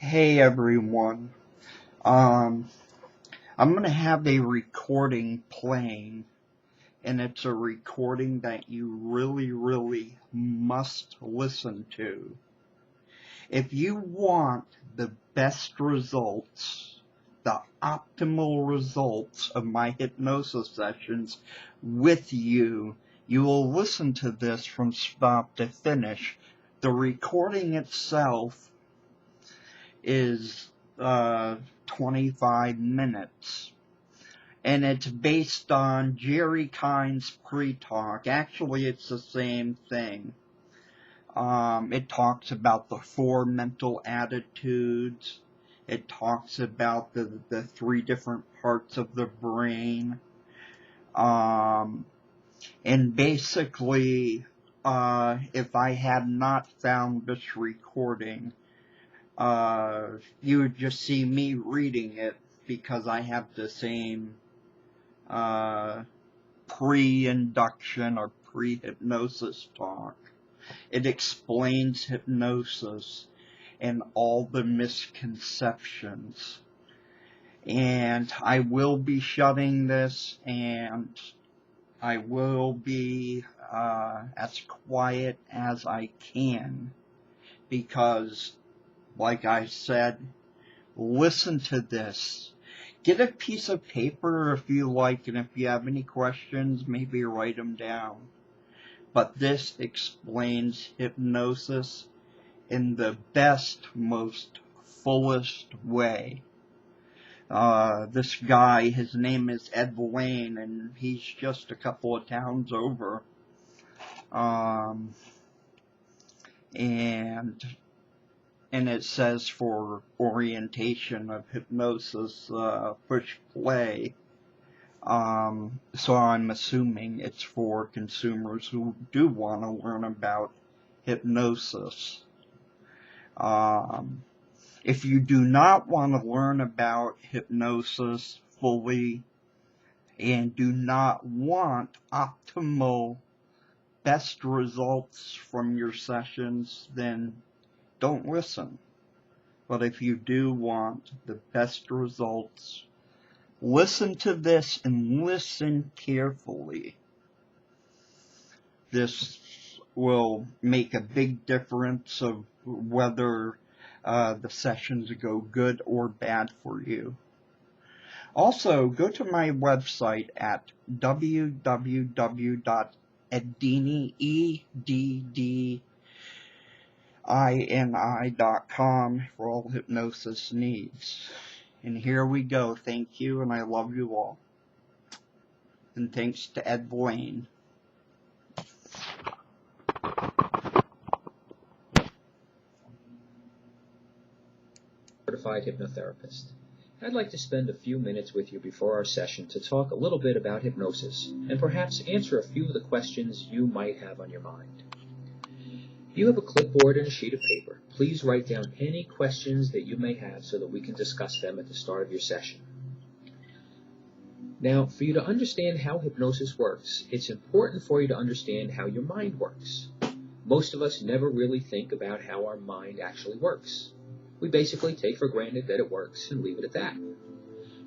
Hey everyone, I'm going to have a recording playing, and it's a recording that you really must listen to. If you want the best results, the optimal results of my hypnosis sessions with you, you will listen to this from start to finish. The recording itself is 25 minutes, and it's based on Jerry Kein's pre-talk. Actually, it's the same thing. It talks about the 4 mental attitudes. It talks about the 3 different parts of the brain. And basically, if I had not found this recording, you would just see me reading it because I have the same pre-induction or pre-hypnosis talk. It explains hypnosis and all the misconceptions. And I will be shutting this, and I will be as quiet as I can, because like I said, listen to this. Get a piece of paper if you like, and if you have any questions, maybe write them down. But this explains hypnosis in the best, most fullest way. This guy, his name is Ed Lane, and he's just a couple of towns over. And it says for orientation of hypnosis, push play. So I'm assuming it's for consumers who do want to learn about hypnosis. If you do not want to learn about hypnosis fully and do not want optimal, best results from your sessions, then don't listen. But if you do want the best results, listen to this and listen carefully. This will make a big difference of whether the sessions go good or bad for you. Also, go to my website at www.eddini.com for all hypnosis needs. And here we go. Thank you, and I love you all. And thanks to Ed Lane. Certified hypnotherapist. I'd like to spend a few minutes with you before our session to talk a little bit about hypnosis and perhaps answer a few of the questions you might have on your mind. If you have a clipboard and a sheet of paper, please write down any questions that you may have so that we can discuss them at the start of your session. Now, for you to understand how hypnosis works, it's important for you to understand how your mind works. Most of us never really think about how our mind actually works. We basically take for granted that it works and leave it at that.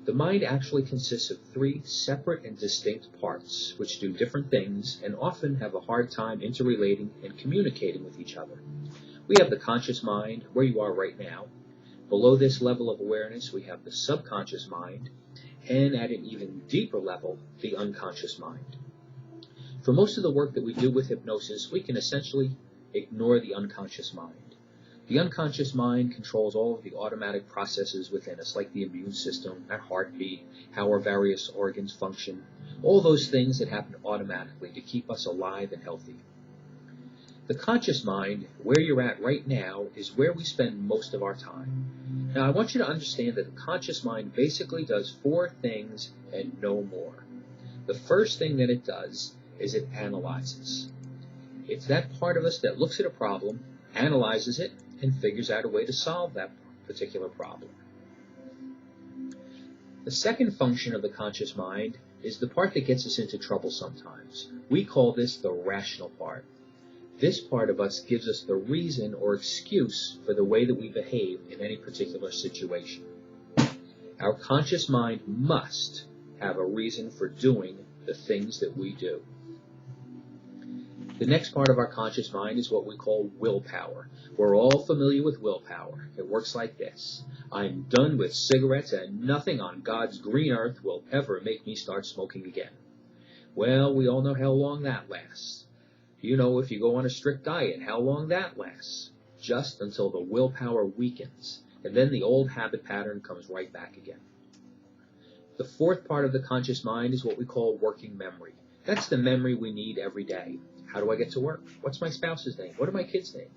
The mind actually consists of 3 separate and distinct parts, which do different things and often have a hard time interrelating and communicating with each other. We have the conscious mind, where you are right now. Below this level of awareness, we have the subconscious mind, and at an even deeper level, the unconscious mind. For most of the work that we do with hypnosis, we can essentially ignore the unconscious mind. The unconscious mind controls all of the automatic processes within us, like the immune system, our heartbeat, how our various organs function, all those things that happen automatically to keep us alive and healthy. The conscious mind, where you're at right now, is where we spend most of our time. Now, I want you to understand that the conscious mind basically does 4 things and no more. The first thing that it does is it analyzes. It's that part of us that looks at a problem, analyzes it, and figures out a way to solve that particular problem. The second function of the conscious mind is the part that gets us into trouble sometimes. We call this the rational part. This part of us gives us the reason or excuse for the way that we behave in any particular situation. Our conscious mind must have a reason for doing the things that we do. The next part of our conscious mind is what we call willpower. We're all familiar with willpower. It works like this. I'm done with cigarettes and nothing on God's green earth will ever make me start smoking again. Well, we all know how long that lasts. You know, if you go on a strict diet, how long that lasts. Just until the willpower weakens, and then the old habit pattern comes right back again. The fourth part of the conscious mind is what we call working memory. That's the memory we need every day. How do I get to work? What's my spouse's name? What are my kids' names?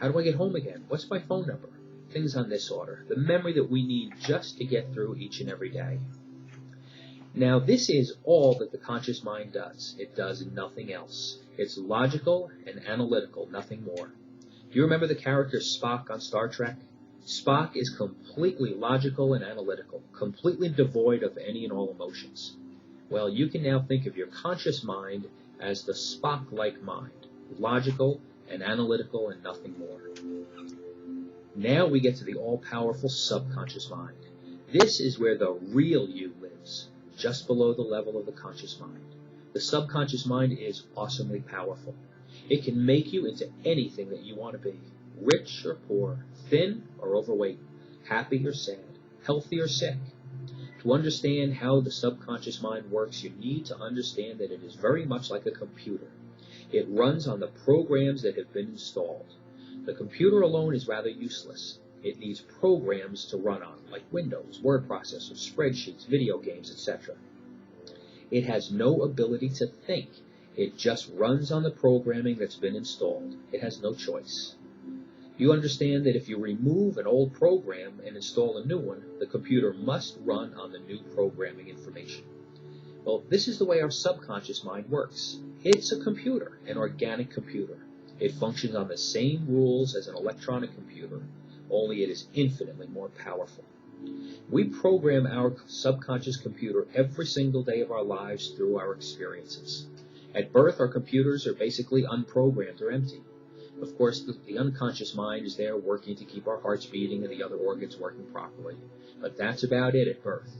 How do I get home again? What's my phone number? Things on this order. The memory that we need just to get through each and every day. Now, this is all that the conscious mind does. It does nothing else. It's logical and analytical, nothing more. Do you remember the character Spock on Star Trek? Spock is completely logical and analytical, completely devoid of any and all emotions. Well, you can now think of your conscious mind as the Spock-like mind, logical and analytical and nothing more. Now we get to the all-powerful subconscious mind. This is where the real you lives, just below the level of the conscious mind. The subconscious mind is awesomely powerful. It can make you into anything that you want to be, rich or poor, thin or overweight, happy or sad, healthy or sick. To understand how the subconscious mind works, you need to understand that it is very much like a computer. It runs on the programs that have been installed. The computer alone is rather useless. It needs programs to run on, like Windows, word processor, spreadsheets, video games, etc. It has no ability to think. It just runs on the programming that's been installed. It has no choice. You understand that if you remove an old program and install a new one, the computer must run on the new programming information. Well, this is the way our subconscious mind works. It's a computer, an organic computer. It functions on the same rules as an electronic computer, only it is infinitely more powerful. We program our subconscious computer every single day of our lives through our experiences. At birth, our computers are basically unprogrammed or empty. Of course, the unconscious mind is there working to keep our hearts beating and the other organs working properly. But that's about it at birth.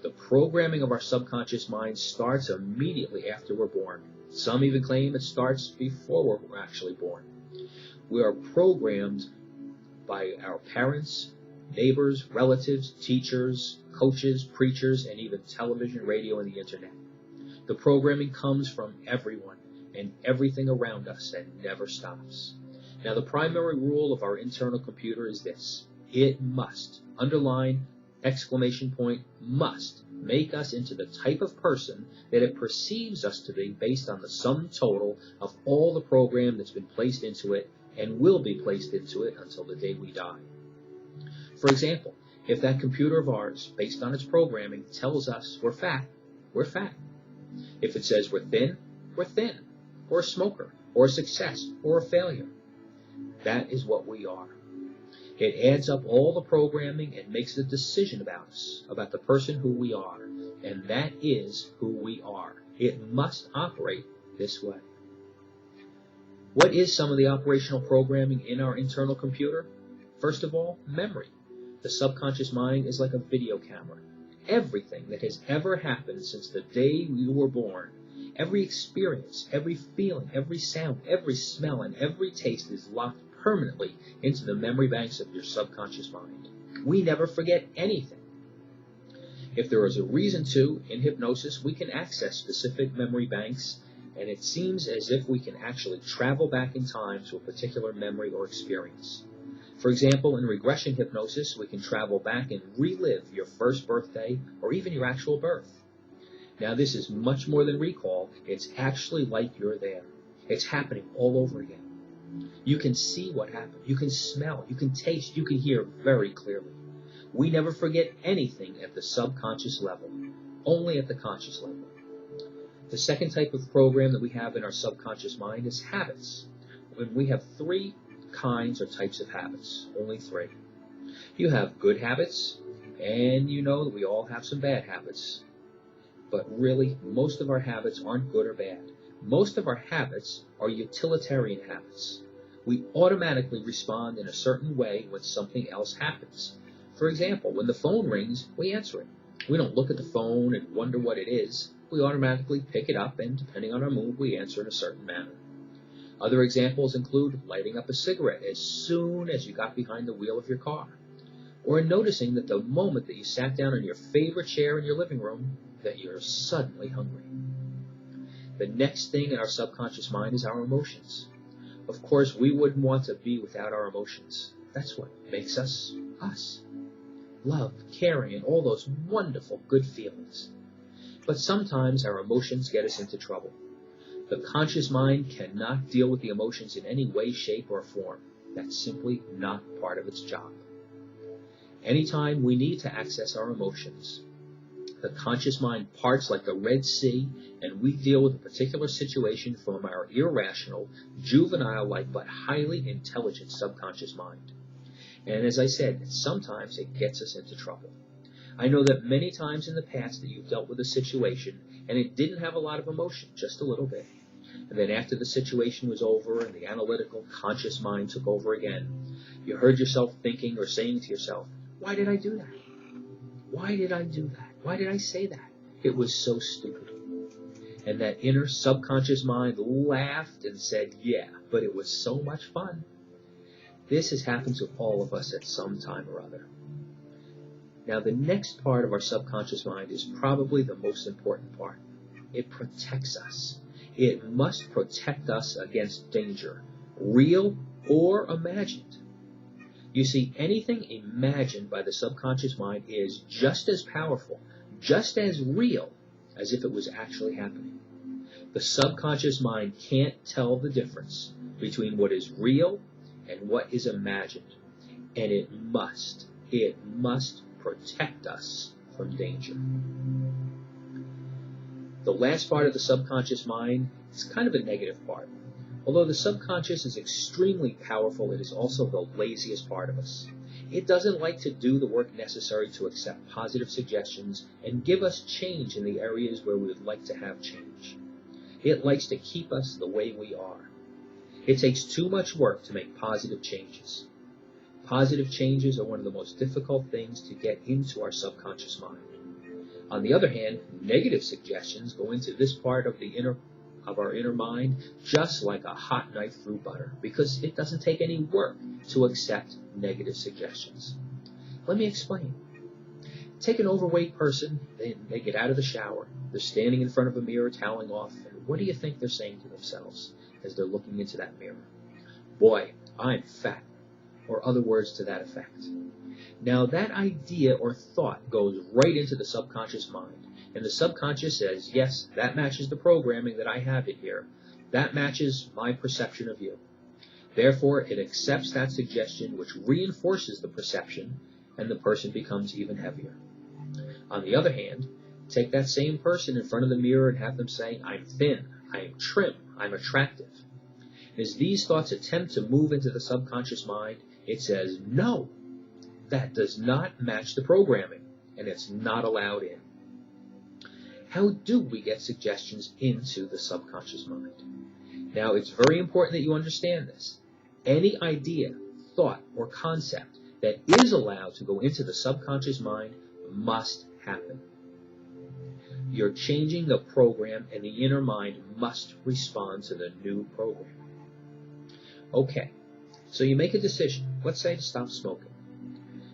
The programming of our subconscious mind starts immediately after we're born. Some even claim it starts before we're actually born. We are programmed by our parents, neighbors, relatives, teachers, coaches, preachers, and even television, radio, and the internet. The programming comes from everyone and everything around us and never stops. Now, the primary rule of our internal computer is this. It must, underline, exclamation point, must make us into the type of person that it perceives us to be based on the sum total of all the program that's been placed into it and will be placed into it until the day we die. For example, if that computer of ours, based on its programming, tells us we're fat, we're fat. If it says we're thin, or a smoker, or a success, or a failure. That is what we are. It adds up all the programming and makes a decision about us, about the person who we are, and that is who we are. It must operate this way. What is some of the operational programming in our internal computer? First of all, memory. The subconscious mind is like a video camera. Everything that has ever happened since the day you were born, every experience, every feeling, every sound, every smell, and every taste is locked permanently into the memory banks of your subconscious mind. We never forget anything. If there is a reason to, in hypnosis, we can access specific memory banks, and it seems as if we can actually travel back in time to a particular memory or experience. For example, in regression hypnosis, we can travel back and relive your first birthday or even your actual birth. Now, this is much more than recall. It's actually like you're there. It's happening all over again. You can see what happened. You can smell. You can taste. You can hear very clearly. We never forget anything at the subconscious level, only at the conscious level. The second type of program that we have in our subconscious mind is habits. When we have three kinds or types of habits, only three. You have good habits, and you know that we all have some bad habits. But really, most of our habits aren't good or bad. Most of our habits are utilitarian habits. We automatically respond in a certain way when something else happens. For example, when the phone rings, we answer it. We don't look at the phone and wonder what it is. We automatically pick it up, and depending on our mood, we answer in a certain manner. Other examples include lighting up a cigarette as soon as you got behind the wheel of your car, or noticing that the moment that you sat down in your favorite chair in your living room, that you're suddenly hungry. The next thing in our subconscious mind is our emotions. Of course, we wouldn't want to be without our emotions. That's what makes us us. Love, caring, and all those wonderful good feelings. But sometimes our emotions get us into trouble. The conscious mind cannot deal with the emotions in any way, shape, or form. That's simply not part of its job. Anytime we need to access our emotions, the conscious mind parts like the Red Sea, and we deal with a particular situation from our irrational, juvenile-like, but highly intelligent subconscious mind. And as I said, sometimes it gets us into trouble. I know that many times in the past that you've dealt with a situation, and it didn't have a lot of emotion, just a little bit. And then after the situation was over and the analytical, conscious mind took over again, you heard yourself thinking or saying to yourself, "Why did I do that? Why did I do that? Why did I say that? It was so stupid." And that inner subconscious mind laughed and said, "Yeah, but it was so much fun." This has happened to all of us at some time or other. Now, the next part of our subconscious mind is probably the most important part. It protects us. It must protect us against danger, real or imagined. You see, anything imagined by the subconscious mind is just as powerful, just as real as if it was actually happening. The subconscious mind can't tell the difference between what is real and what is imagined, and it must protect us from danger. The last part of the subconscious mind is kind of a negative part. Although the subconscious is extremely powerful, it is also the laziest part of us. It doesn't like to do the work necessary to accept positive suggestions and give us change in the areas where we would like to have change. It likes to keep us the way we are. It takes too much work to make positive changes. Positive changes are one of the most difficult things to get into our subconscious mind. On the other hand, negative suggestions go into this part of our inner mind just like a hot knife through butter, because it doesn't take any work to accept negative suggestions. Let me explain. Take an overweight person, they get out of the shower, they're standing in front of a mirror toweling off, and what do you think they're saying to themselves as they're looking into that mirror? "Boy, I'm fat," or other words to that effect. Now that idea or thought goes right into the subconscious mind, and the subconscious says, "Yes, that matches the programming that I have in here. That matches my perception of you." Therefore, it accepts that suggestion, which reinforces the perception, and the person becomes even heavier. On the other hand, take that same person in front of the mirror and have them say, "I'm thin, I'm trim, I'm attractive." As these thoughts attempt to move into the subconscious mind, it says, "No, that does not match the programming, and it's not allowed in." How do we get suggestions into the subconscious mind? Now, it's very important that you understand this. Any idea, thought, or concept that is allowed to go into the subconscious mind must happen. You're changing the program, and the inner mind must respond to the new program. Okay, so you make a decision, let's say to stop smoking.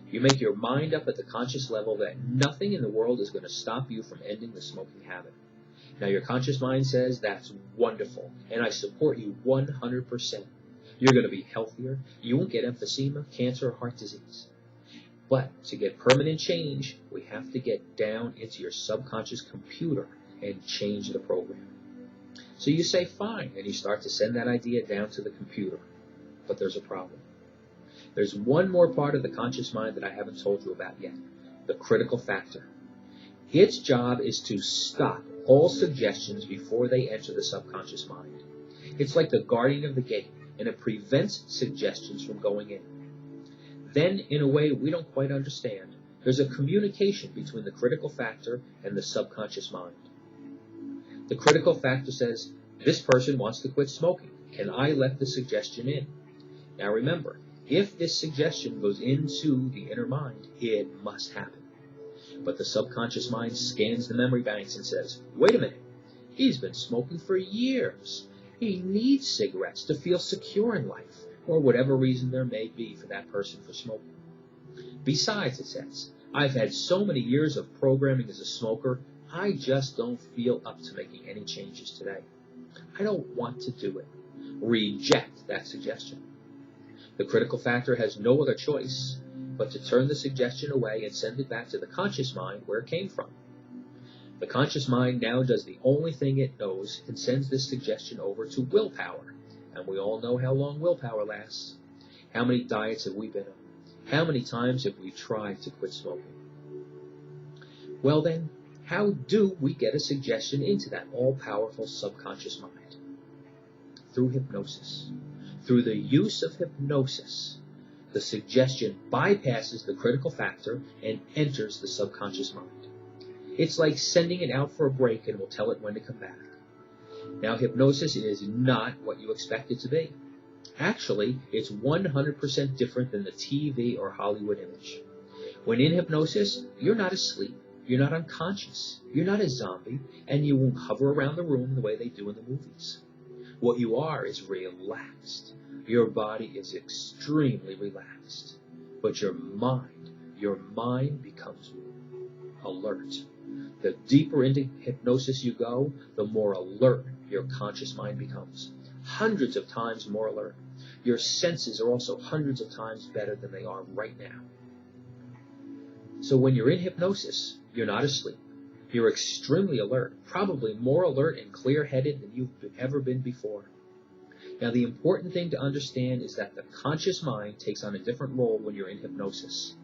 You make your mind up at the conscious level that nothing in the world is going to stop you from ending the smoking habit. Now your conscious mind says, "That's wonderful, and I support you 100%. You're going to be healthier, you won't get emphysema, cancer, or heart disease." But to get permanent change, we have to get down into your subconscious computer and change the program. So you say, "Fine," and you start to send that idea down to the computer. But there's a problem. There's one more part of the conscious mind that I haven't told you about yet, the critical factor. Its job is to stop all suggestions before they enter the subconscious mind. It's like the guardian of the gate, and it prevents suggestions from going in. Then, in a way we don't quite understand, there's a communication between the critical factor and the subconscious mind. The critical factor says, This person wants to quit smoking. Can I let the suggestion in? Now remember, if this suggestion goes into the inner mind, it must happen. But the subconscious mind scans the memory banks and says, wait a minute, he's been smoking for years. He needs cigarettes to feel secure in life, or whatever reason there may be for that person for smoking. Besides, it says, I've had so many years of programming as a smoker, I just don't feel up to making any changes today. I don't want to do it. Reject that suggestion. The critical factor has no other choice but to turn the suggestion away and send it back to the conscious mind where it came from. The conscious mind now does the only thing it knows and sends this suggestion over to willpower. And we all know how long willpower lasts. How many diets have we been on? How many times have we tried to quit smoking? Well then, how do we get a suggestion into that all-powerful subconscious mind? Through hypnosis. Through the use of hypnosis, the suggestion bypasses the critical factor and enters the subconscious mind. It's like sending it out for a break and we'll tell it when to come back. Now, hypnosis is not what you expect it to be. Actually, it's 100% different than the TV or Hollywood image. When in hypnosis, you're not asleep, you're not unconscious, you're not a zombie, and you won't hover around the room the way they do in the movies. What you are is relaxed. Your body is extremely relaxed. But your mind becomes alert. The deeper into hypnosis you go, the more alert your conscious mind becomes. Hundreds of times more alert. Your senses are also hundreds of times better than they are right now. So when you're in hypnosis, you're not asleep. You're extremely alert, probably more alert and clear-headed than you've ever been before. Now, the important thing to understand is that the conscious mind takes on a different role when you're in hypnosis.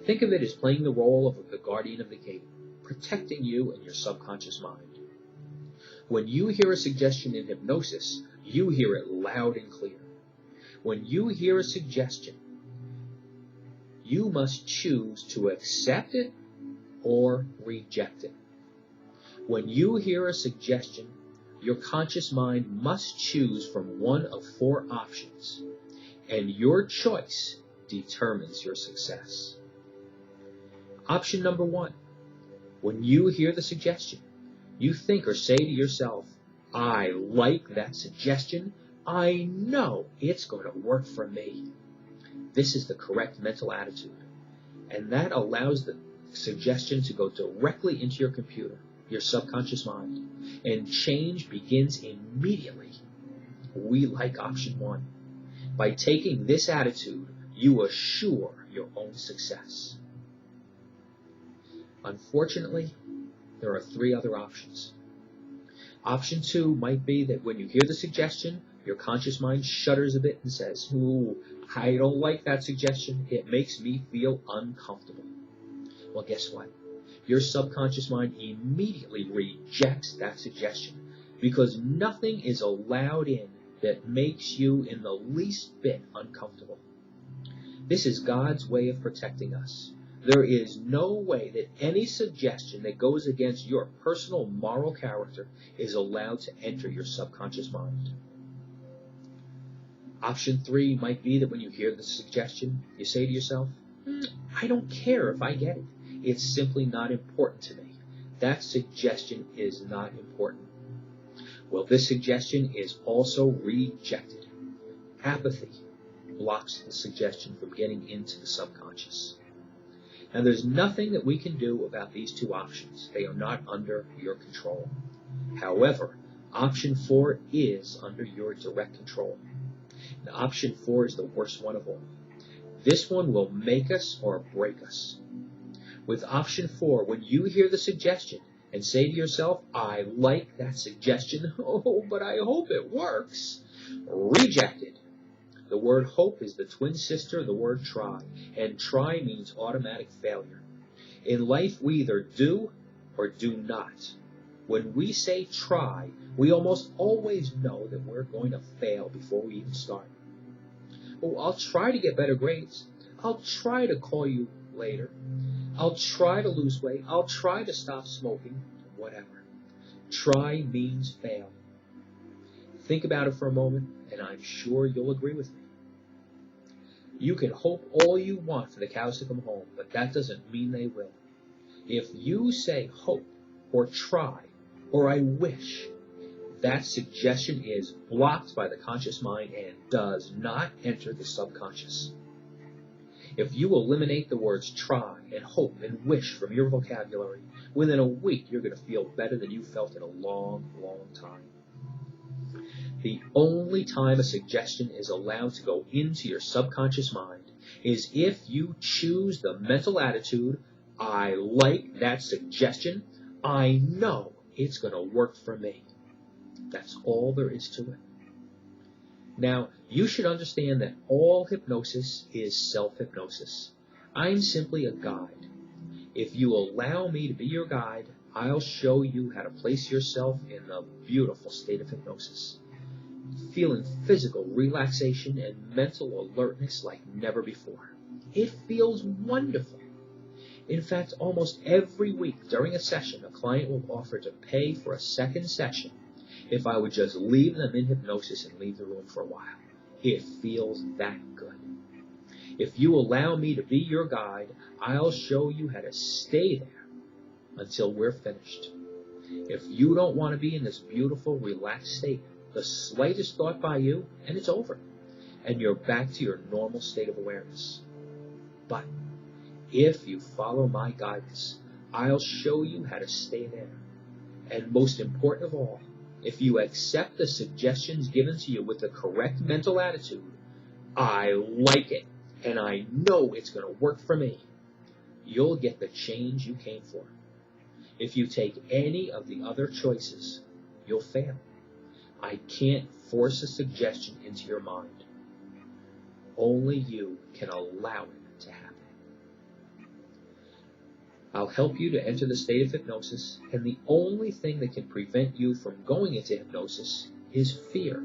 Think of it as playing the role of the guardian of the gate, protecting you and your subconscious mind. When you hear a suggestion in hypnosis, you hear it loud and clear. When you hear a suggestion, you must choose to accept it or reject it. When you hear a suggestion, your conscious mind must choose from one of 4 options, and your choice determines your success. Option number 1. When you hear the suggestion, you think or say to yourself, I like that suggestion. I know it's going to work for me. This is the correct mental attitude, and that allows the suggestion to go directly into your computer, your subconscious mind, and change begins immediately. We like option 1. By taking this attitude, you assure your own success. Unfortunately, there are 3 other options. Option 2 might be that when you hear the suggestion, your conscious mind shudders a bit and says, ooh, I don't like that suggestion. It makes me feel uncomfortable. Well, guess what? Your subconscious mind immediately rejects that suggestion because nothing is allowed in that makes you in the least bit uncomfortable. This is God's way of protecting us. There is no way that any suggestion that goes against your personal moral character is allowed to enter your subconscious mind. Option 3 might be that when you hear the suggestion, you say to yourself, I don't care if I get it. It's simply not important to me. That suggestion is not important. Well, this suggestion is also rejected. Apathy blocks the suggestion from getting into the subconscious. Now, there's nothing that we can do about these 2 options. They are not under your control. However, option 4 is under your direct control. Now, option 4 is the worst one of all. This one will make us or break us. With option 4, when you hear the suggestion and say to yourself, I like that suggestion, oh, but I hope it works, rejected. The word hope is the twin sister of the word try, and try means automatic failure. In life, we either do or do not. When we say try, we almost always know that we're going to fail before we even start. Oh, I'll try to get better grades. I'll try to call you later. I'll try to lose weight. I'll try to stop smoking. Whatever. Try means fail. Think about it for a moment, and I'm sure you'll agree with me. You can hope all you want for the cows to come home, but that doesn't mean they will. If you say hope, or try, or I wish, that suggestion is blocked by the conscious mind and does not enter the subconscious. If you eliminate the words try and hope and wish from your vocabulary, within a week you're going to feel better than you felt in a long, long time. The only time a suggestion is allowed to go into your subconscious mind is if you choose the mental attitude, I like that suggestion, I know it's going to work for me. That's all there is to it. Now, you should understand that all hypnosis is self-hypnosis. I'm simply a guide. If you allow me to be your guide, I'll show you how to place yourself in the beautiful state of hypnosis, feeling physical relaxation and mental alertness like never before. It feels wonderful. In fact, almost every week during a session, a client will offer to pay for a second session if I would just leave them in hypnosis and leave the room for a while. It feels that good. If you allow me to be your guide, I'll show you how to stay there until we're finished. If you don't want to be in this beautiful, relaxed state, the slightest thought by you, and it's over, and you're back to your normal state of awareness. But if you follow my guidance, I'll show you how to stay there. And most important of all, if you accept the suggestions given to you with the correct mental attitude, I like it, and I know it's going to work for me, you'll get the change you came for. If you take any of the other choices, you'll fail. I can't force a suggestion into your mind. Only you can allow it to happen. I'll help you to enter the state of hypnosis, and the only thing that can prevent you from going into hypnosis is fear.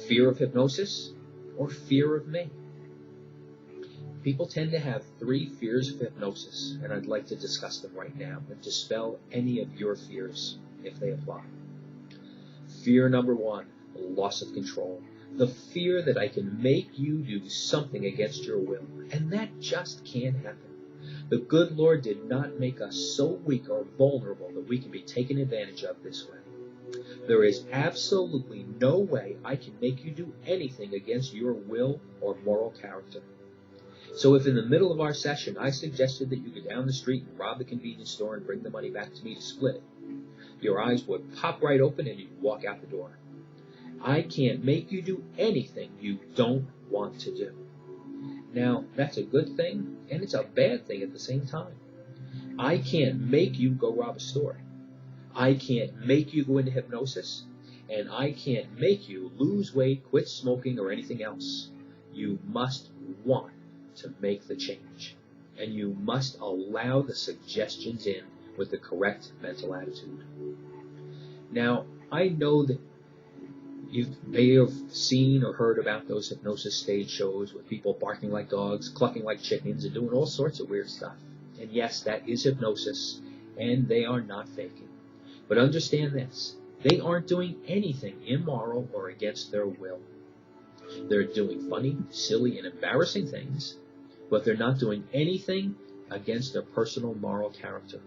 Fear of hypnosis or fear of me. People tend to have 3 fears of hypnosis, and I'd like to discuss them right now and dispel any of your fears if they apply. Fear number 1, loss of control. The fear that I can make you do something against your will, and that just can't happen. The good Lord did not make us so weak or vulnerable that we can be taken advantage of this way. There is absolutely no way I can make you do anything against your will or moral character. So if in the middle of our session I suggested that you go down the street and rob the convenience store and bring the money back to me to split it, your eyes would pop right open and you'd walk out the door. I can't make you do anything you don't want to do. Now, that's a good thing, and it's a bad thing at the same time. I can't make you go rob a store. I can't make you go into hypnosis, and I can't make you lose weight, quit smoking, or anything else. You must want to make the change, and you must allow the suggestions in with the correct mental attitude. Now, I know that you may have seen or heard about those hypnosis stage shows with people barking like dogs, clucking like chickens, and doing all sorts of weird stuff. And yes, that is hypnosis, and they are not faking. But understand this, they aren't doing anything immoral or against their will. They're doing funny, silly, and embarrassing things, but they're not doing anything against their personal moral character.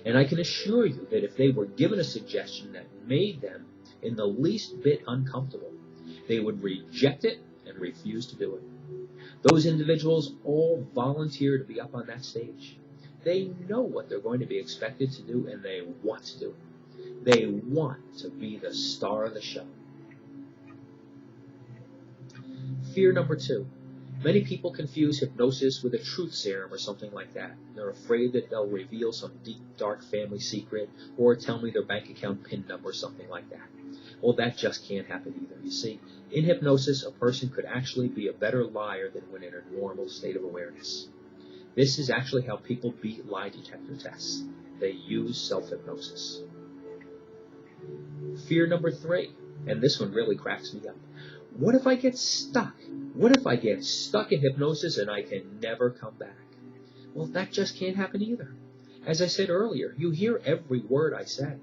And I can assure you that if they were given a suggestion that made them in the least bit uncomfortable, they would reject it and refuse to do it. Those individuals all volunteer to be up on that stage. They know what they're going to be expected to do, and they want to do it. They want to be the star of the show. Fear number 2. Many people confuse hypnosis with a truth serum or something like that. They're afraid that they'll reveal some deep, dark family secret or tell me their bank account PIN number or something like that. Well, that just can't happen either. You see, in hypnosis, a person could actually be a better liar than when in a normal state of awareness. This is actually how people beat lie detector tests. They use self-hypnosis. Fear number 3, and this one really cracks me up. What if I get stuck? What if I get stuck in hypnosis and I can never come back? Well, that just can't happen either. As I said earlier, you hear every word I say.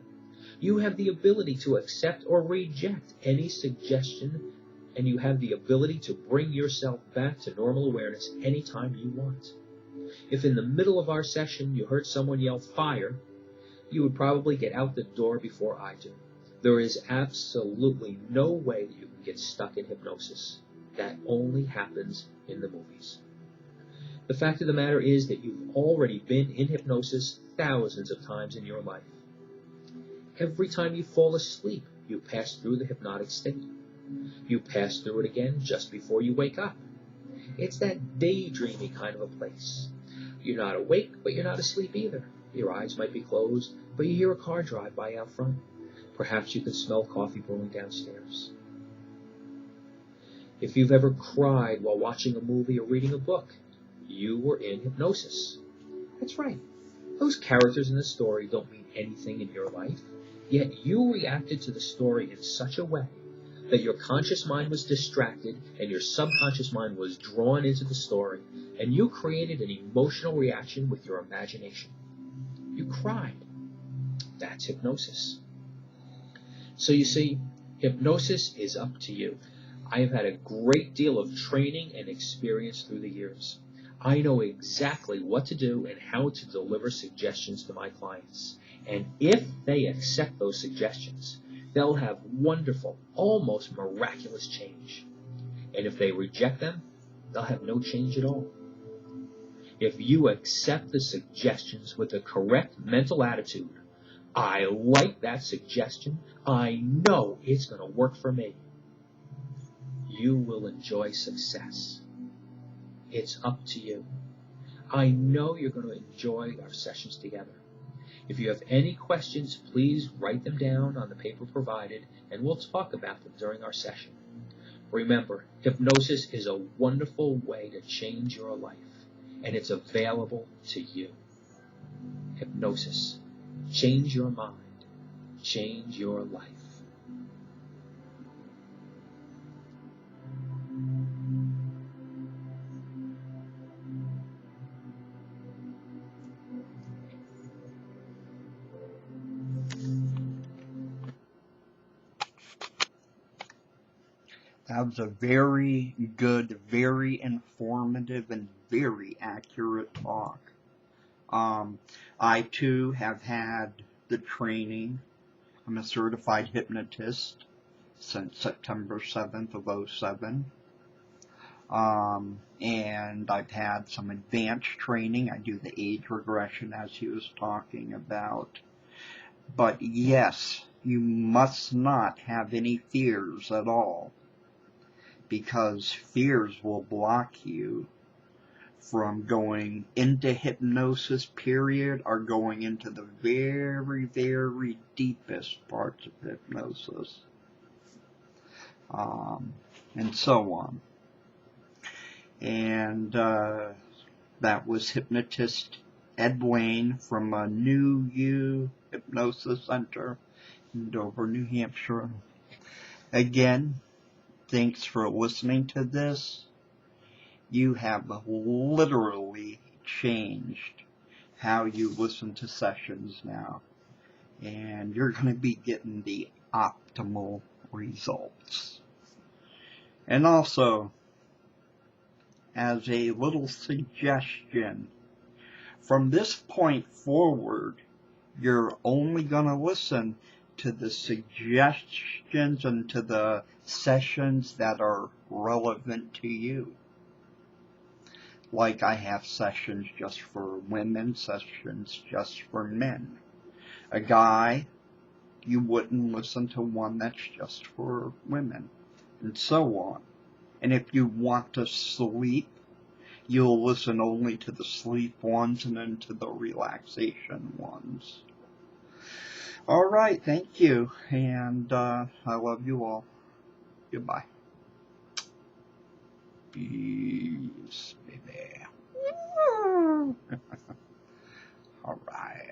You have the ability to accept or reject any suggestion, and you have the ability to bring yourself back to normal awareness anytime you want. If in the middle of our session you heard someone yell fire, you would probably get out the door before I do. There is absolutely no way that you can get stuck in hypnosis. That only happens in the movies. The fact of the matter is that you've already been in hypnosis thousands of times in your life. Every time you fall asleep, you pass through the hypnotic state. You pass through it again just before you wake up. It's that daydreamy kind of a place. You're not awake, but you're not asleep either. Your eyes might be closed, but you hear a car drive by out front. Perhaps you can smell coffee brewing downstairs. If you've ever cried while watching a movie or reading a book, you were in hypnosis. That's right. Those characters in the story don't mean anything in your life, yet you reacted to the story in such a way that your conscious mind was distracted and your subconscious mind was drawn into the story, and you created an emotional reaction with your imagination. You cried. That's hypnosis. So you see, hypnosis is up to you. I have had a great deal of training and experience through the years. I know exactly what to do and how to deliver suggestions to my clients. And if they accept those suggestions, they'll have wonderful, almost miraculous change. And if they reject them, they'll have no change at all. If you accept the suggestions with the correct mental attitude, I like that suggestion, I know it's going to work for me, you will enjoy success. It's up to you. I know you're going to enjoy our sessions together. If you have any questions, please write them down on the paper provided, and we'll talk about them during our session. Remember, hypnosis is a wonderful way to change your life, and it's available to you. Hypnosis. Change your mind. Change your life. That was a very good, very informative, and very accurate talk. I too have had the training. I'm a certified hypnotist since September 7th of 2007. And I've had some advanced training. I do the age regression as he was talking about. But yes, you must not have any fears at all, because fears will block you from going into hypnosis, period, or going into the very, very deepest parts of hypnosis, and so on. And that was hypnotist Ed Wayne from New Hypnosis Center in Dover, New Hampshire. Again, thanks for listening to this. You have literally changed how you listen to sessions now, and you're going to be getting the optimal results. And also, as a little suggestion, from this point forward, you're only going to listen to the suggestions and to the sessions that are relevant to you. Like I have sessions just for women, sessions just for men. A guy, you wouldn't listen to one that's just for women, and so on. And if you want to sleep, you'll listen only to the sleep ones and then to the relaxation ones. Alright, thank you, and I love you all. Goodbye. Peace, baby. Alright.